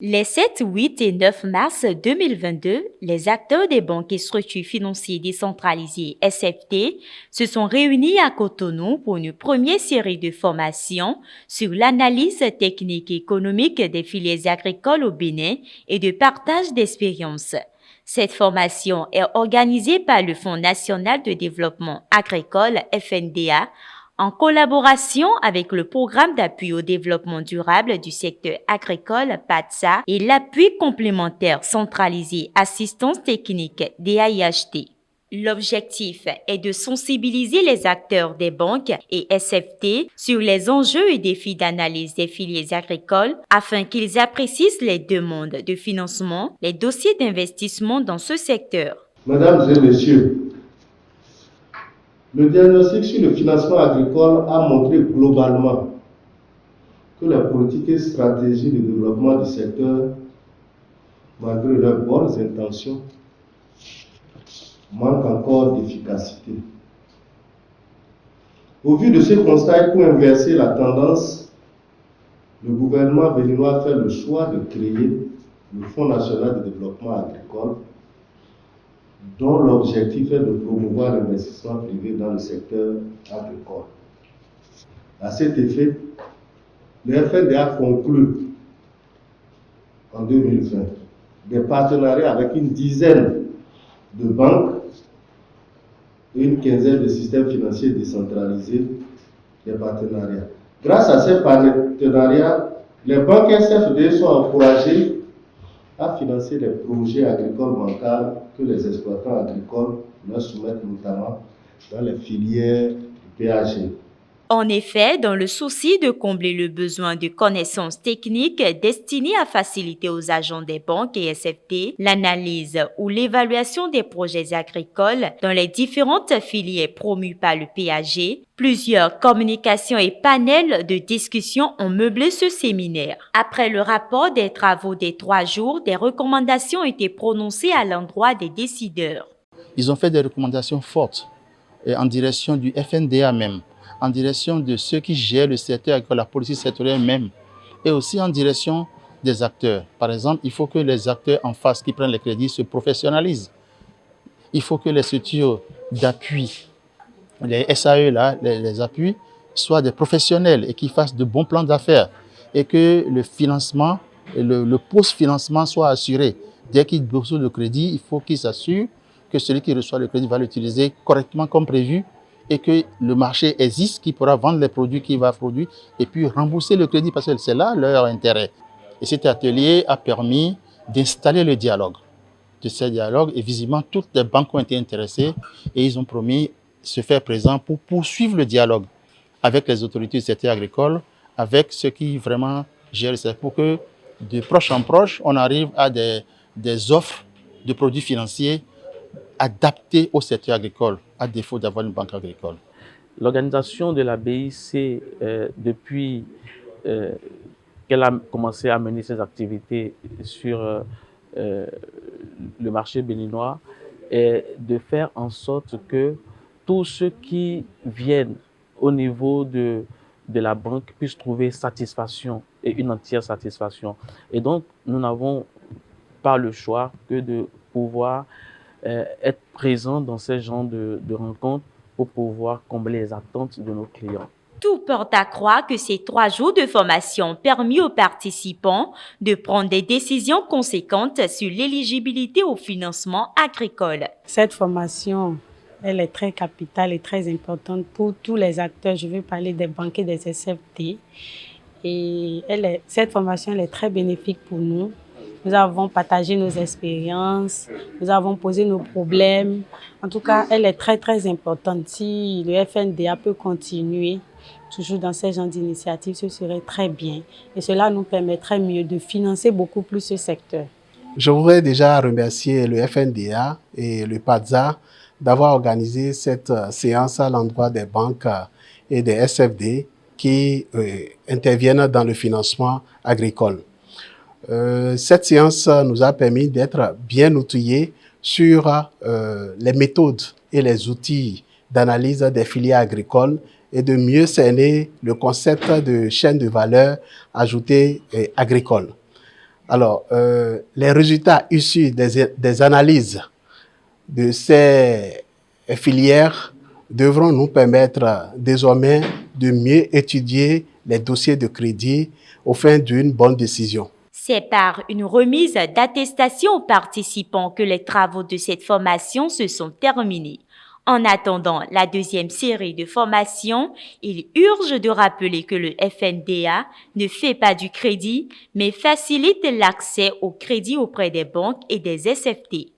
Les 7, 8 et 9 mars 2022, les acteurs des banques et structures financières décentralisées SFT se sont réunis à Cotonou pour une première série de formations sur l'analyse technique et économique des filières agricoles au Bénin et de partage d'expériences. Cette formation est organisée par le Fonds national de développement agricole FNDA en collaboration avec le Programme d'appui au développement durable du secteur agricole PATSA et l'appui complémentaire centralisé assistance technique DAIHT. L'objectif est de sensibiliser les acteurs des banques et SFT sur les enjeux et défis d'analyse des filières agricoles afin qu'ils apprécient les demandes de financement, les dossiers d'investissement dans ce secteur. Mesdames et messieurs, le diagnostic sur le financement agricole a montré globalement que les politiques et stratégies de développement du secteur, malgré leurs bonnes intentions, manquent encore d'efficacité. Au vu de ce constat, et pour inverser la tendance, le gouvernement béninois a fait le choix de créer le Fonds national de développement agricole, dont l'objectif est de promouvoir l'investissement privé dans le secteur agricole. À cet effet, le FNDA conclut en 2020 des partenariats avec une dizaine de banques et une quinzaine de systèmes financiers décentralisés des partenariats. Grâce à ces partenariats, les banques SFD sont encouragées à financer les projets agricoles bancaires que les exploitants agricoles leur soumettent, notamment dans les filières du PAG. En effet, dans le souci de combler le besoin de connaissances techniques destinées à faciliter aux agents des banques et SFT l'analyse ou l'évaluation des projets agricoles dans les différentes filières promues par le PAG, plusieurs communications et panels de discussion ont meublé ce séminaire. Après le rapport des travaux des 3 jours, des recommandations ont été prononcées à l'endroit des décideurs. Ils ont fait des recommandations fortes en direction du FNDA même, en direction de ceux qui gèrent le secteur agricole, la politique sectorielle même, et aussi en direction des acteurs. Par exemple, il faut que les acteurs en face qui prennent les crédits se professionnalisent. Il faut que les structures d'appui, les SAE, là, les appuis, soient des professionnels et qu'ils fassent de bons plans d'affaires et que le financement, le post-financement soit assuré. Dès qu'ils reçoivent le crédit, il faut qu'ils s'assurent que celui qui reçoit le crédit va l'utiliser correctement comme prévu et que le marché existe, qui pourra vendre les produits qu'il va produire et puis rembourser le crédit parce que c'est là leur intérêt. Et cet atelier a permis d'installer le dialogue. De ce dialogue, et visiblement, toutes les banques ont été intéressées et ils ont promis se faire présents pour poursuivre le dialogue avec les autorités du secteur agricole, avec ceux qui vraiment gèrent le secteur, pour que de proche en proche, on arrive à des offres de produits financiers adaptés au secteur agricole, à défaut d'avoir une banque agricole. L'organisation de la BIC, depuis qu'elle a commencé à mener ses activités sur le marché béninois, est de faire en sorte que tous ceux qui viennent au niveau de la banque puissent trouver satisfaction et une entière satisfaction. Et donc, nous n'avons pas le choix que de pouvoir être présent dans ces genres de rencontres pour pouvoir combler les attentes de nos clients. Tout porte à croire que ces 3 jours de formation ont permis aux participants de prendre des décisions conséquentes sur l'éligibilité au financement agricole. Cette formation, elle est très capitale et très importante pour tous les acteurs. Je veux parler des banques et des SFT. Et cette formation, elle est très bénéfique pour nous. Nous avons partagé nos expériences, nous avons posé nos problèmes. En tout cas, elle est très, très importante. Si le FNDA peut continuer toujours dans ce genre d'initiative, ce serait très bien. Et cela nous permettrait mieux de financer beaucoup plus ce secteur. Je voudrais déjà remercier le FNDA et le PATSA d'avoir organisé cette séance à l'endroit des banques et des SFD qui interviennent dans le financement agricole. Cette séance nous a permis d'être bien outillés sur les méthodes et les outils d'analyse des filières agricoles et de mieux cerner le concept de chaîne de valeur ajoutée agricole. Alors, les résultats issus des analyses de ces filières devront nous permettre désormais de mieux étudier les dossiers de crédit au fin d'une bonne décision. C'est par une remise d'attestation aux participants que les travaux de cette formation se sont terminés. En attendant la deuxième série de formations, il urge de rappeler que le FNDA ne fait pas du crédit, mais facilite l'accès au crédit auprès des banques et des SFT.